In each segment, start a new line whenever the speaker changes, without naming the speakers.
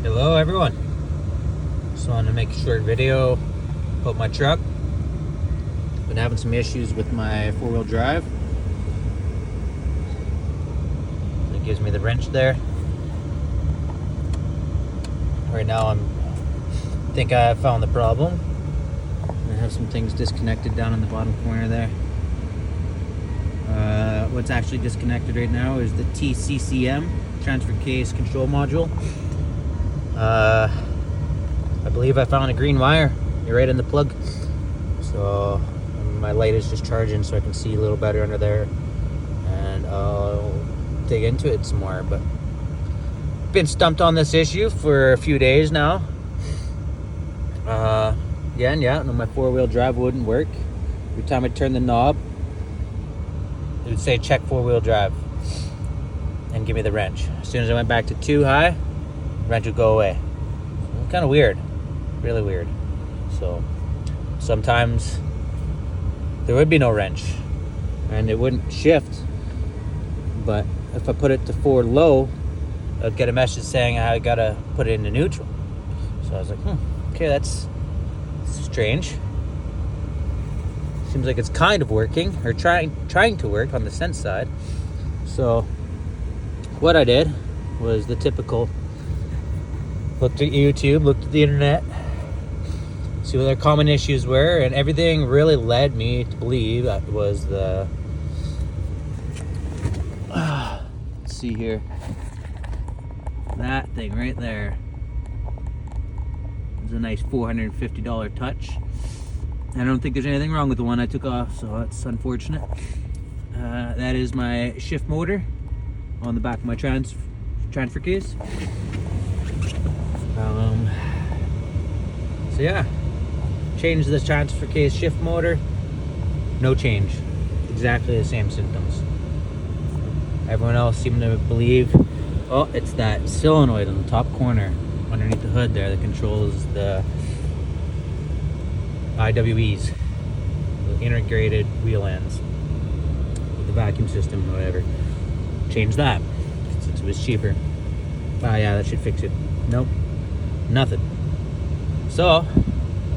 Hello everyone. Just wanted to make a short video about my truck. Been having some issues with my four-wheel drive. It gives me the wrench there. Right now I think I found the problem. I have some things disconnected down in the bottom corner there. What's actually disconnected right now is the TCCM, transfer case control module. I believe I found a green wire right in the plug, so my light is just charging so I can see a little better under there, and I'll dig into it some more. But been stumped on this issue for a few days now. No, my four-wheel drive wouldn't work. Every time I turned the knob, it would say check four-wheel drive and give me the wrench. As soon as I went back to too high, the wrench would go away. Kind of weird, really weird. So sometimes there would be no wrench and it wouldn't shift, but if I put it to forward low, I'd get a message saying I gotta put it into neutral. So I was like, okay, that's strange. Seems like it's kind of working, or trying to work on the sense side. So what I did was the typical, looked at YouTube, looked at the internet, see what their common issues were, and everything really led me to believe that it was the let's see here, that thing right there. It's a nice $450 touch. I don't think there's anything wrong with the one I took off, so that's unfortunate. That is my shift motor on the back of my transfer case. So yeah, changed the transfer case shift motor, no change, exactly the same symptoms. Everyone else seemed to believe, oh, it's that solenoid on the top corner underneath the hood there that controls the IWEs, the integrated wheel ends with the vacuum system or whatever. Change that since it was cheaper. Yeah, that should fix it. Nope, nothing. So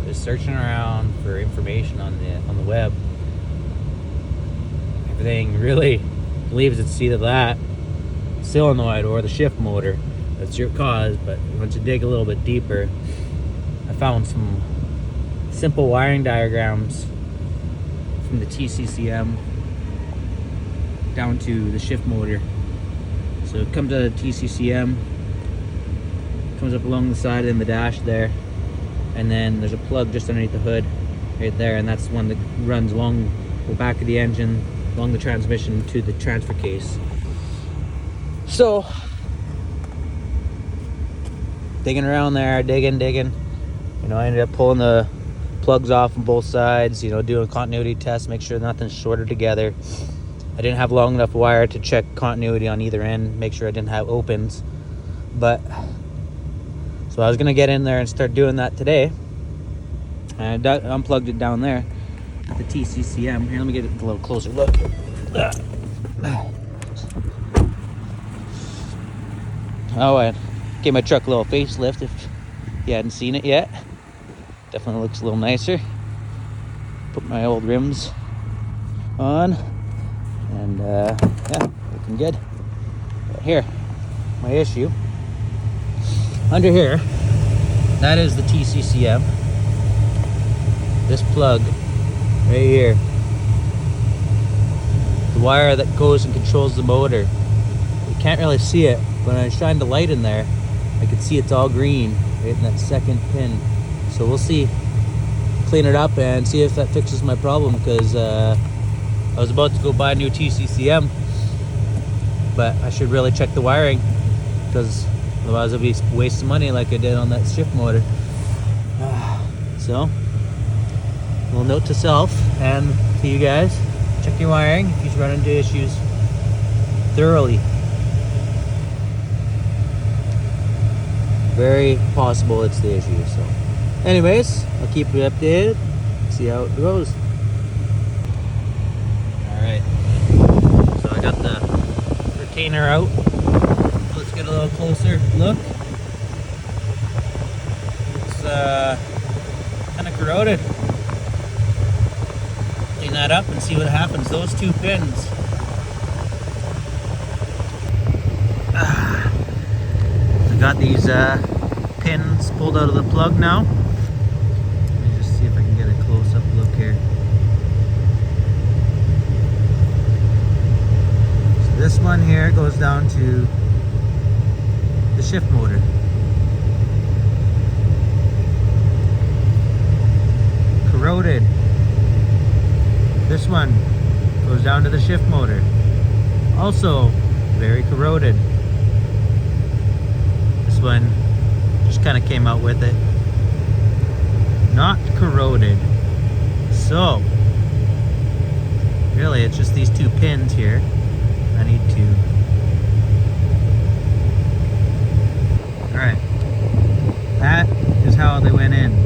just searching around for information on the web. Everything really believes it's either that solenoid or the shift motor that's your cause. But once you dig a little bit deeper, I found some simple wiring diagrams from the TCCM down to the shift motor. So it comes out of TCCM, comes up along the side in the dash there, and then there's a plug just underneath the hood right there, and that's the one that runs along the back of the engine, along the transmission to the transfer case. So digging around there, digging, I ended up pulling the plugs off on both sides, doing continuity tests, make sure nothing's shorted together. I didn't have long enough wire to check continuity on either end, make sure I didn't have opens. But so I was gonna get in there and start doing that today, and I unplugged it down there at the TCCM. Here, let me get a little closer look. Oh, I gave my truck a little facelift if you hadn't seen it yet. Definitely looks a little nicer. Put my old rims on, and yeah, looking good. But here, my issue. Under here, that is the TCCM. This plug right here, the wire that goes and controls the motor. You can't really see it, but when I shine the light in there, I can see it's all green right in that second pin. So we'll see, clean it up and see if that fixes my problem, because I was about to go buy a new TCCM, but I should really check the wiring, because otherwise I'll be wasting money like I did on that shift motor. So, a little note to self and to you guys, check your wiring if you run into issues thoroughly. Very possible it's the issue. So anyways, I'll keep you updated, see how it goes. Alright, so I got the retainer out. Let's get a little closer look. kind of corroded. Clean that up and see what happens. Those two pins. I got these pins pulled out of the plug now. Let me just see if I can get a close-up look here. So this one here goes down to the shift motor. Corroded. This one goes down to the shift motor. Also very corroded. This one just kind of came out with it. Not corroded. So really it's just these two pins here. I need to. Alright. That is how they went in.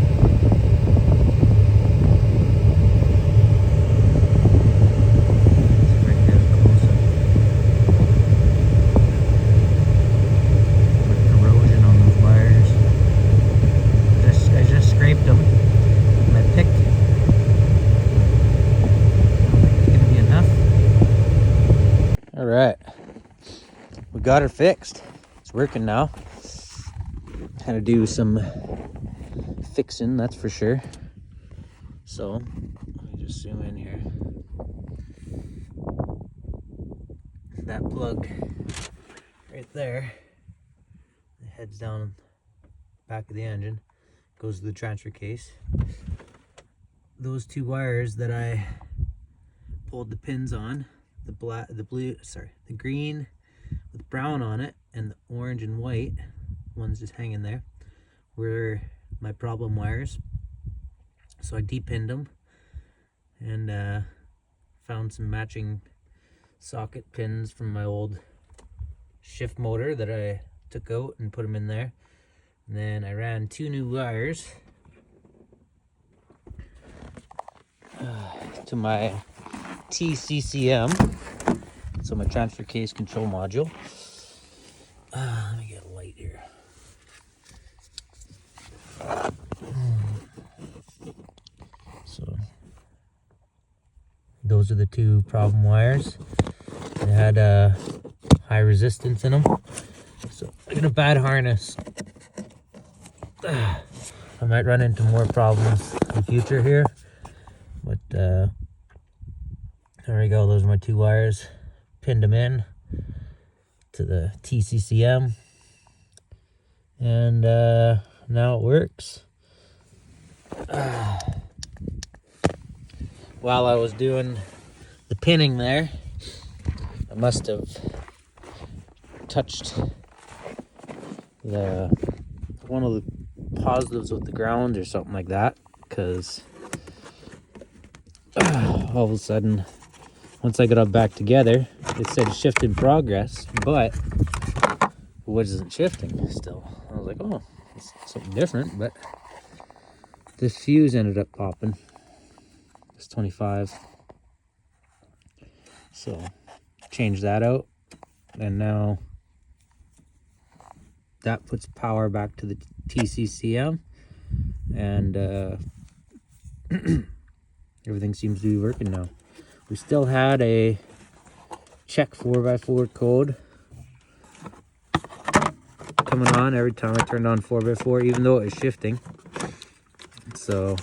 Alright, we got her fixed. It's working now. Had to do some fixing, that's for sure. So, let me just zoom in here. That plug right there, it heads down back of the engine, goes to the transfer case. Those two wires that I pulled the pins on, the green with brown on it and the orange and white ones just hanging there, were my problem wires. So I depinned them and found some matching socket pins from my old shift motor that I took out and put them in there. And then I ran two new wires to my TCCM, so my transfer case control module. Let me get a light here. So those are the two problem wires. They had high resistance in them, so I got a bad harness. I might run into more problems in the future here, but there we go. Those are my two wires. Pinned them in to the TCCM, and now it works. While I was doing the pinning there, I must have touched one of the positives with the ground or something like that, because all of a sudden, once I got it back together, it said shift in progress, but it wasn't shifting still. I was like, oh, it's something different, but this fuse ended up popping. It's 25. So change that out, and now that puts power back to the TCCM, and everything seems to be working now. We still had a check 4x4 code coming on every time I turned on 4x4, even though it was shifting. So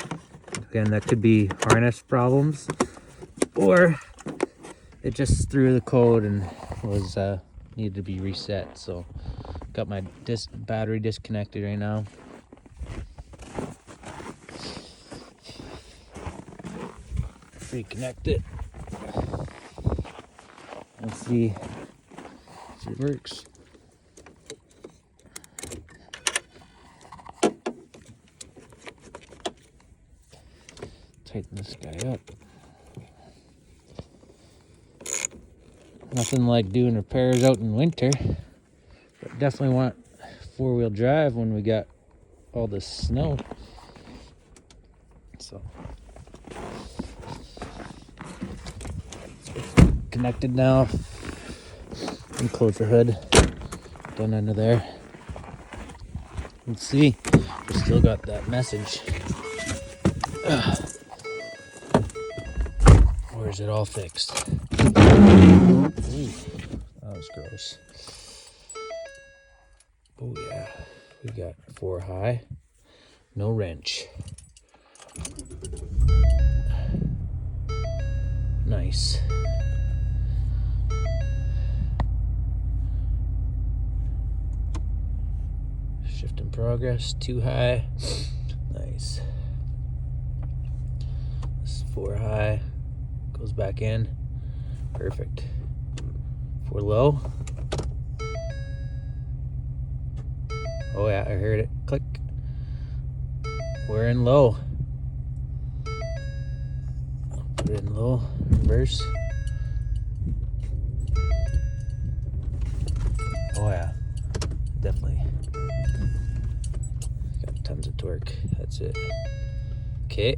again, that could be harness problems, or it just threw the code and was needed to be reset. So got my battery disconnected right now. Reconnect it. Let's see if it works. Tighten this guy up. Nothing like doing repairs out in winter, but definitely want four-wheel drive when we got all this snow. So connected now. And close the hood down under there. Let's see. We still got that message. Or is it all fixed? Ooh, that was gross. Oh yeah, we got 4 high, no wrench. Nice. Shift in progress, 2 high. Nice. This is 4 high. Goes back in. Perfect. 4 low. Oh yeah, I heard it. Click. We're in low. Put it in low. Reverse. Oh yeah. Definitely. Got tons of torque. That's it. Okay.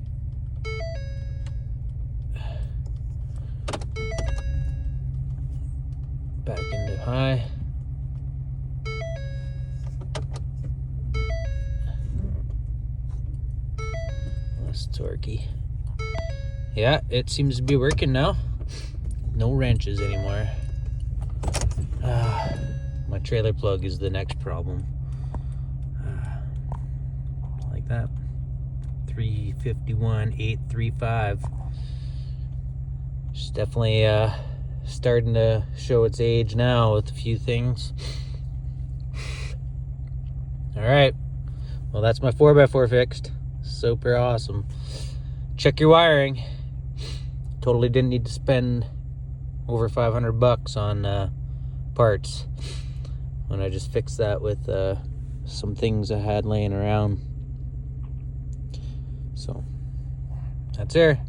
Back into high. Less torquey. Yeah, it seems to be working now. No wrenches anymore. My trailer plug is the next problem. Like that. 351 835. It's definitely starting to show its age now with a few things. All right. Well, that's my 4x4 fixed. Super awesome. Check your wiring. Totally didn't need to spend over $500 on parts when I just fixed that with some things I had laying around. So that's there.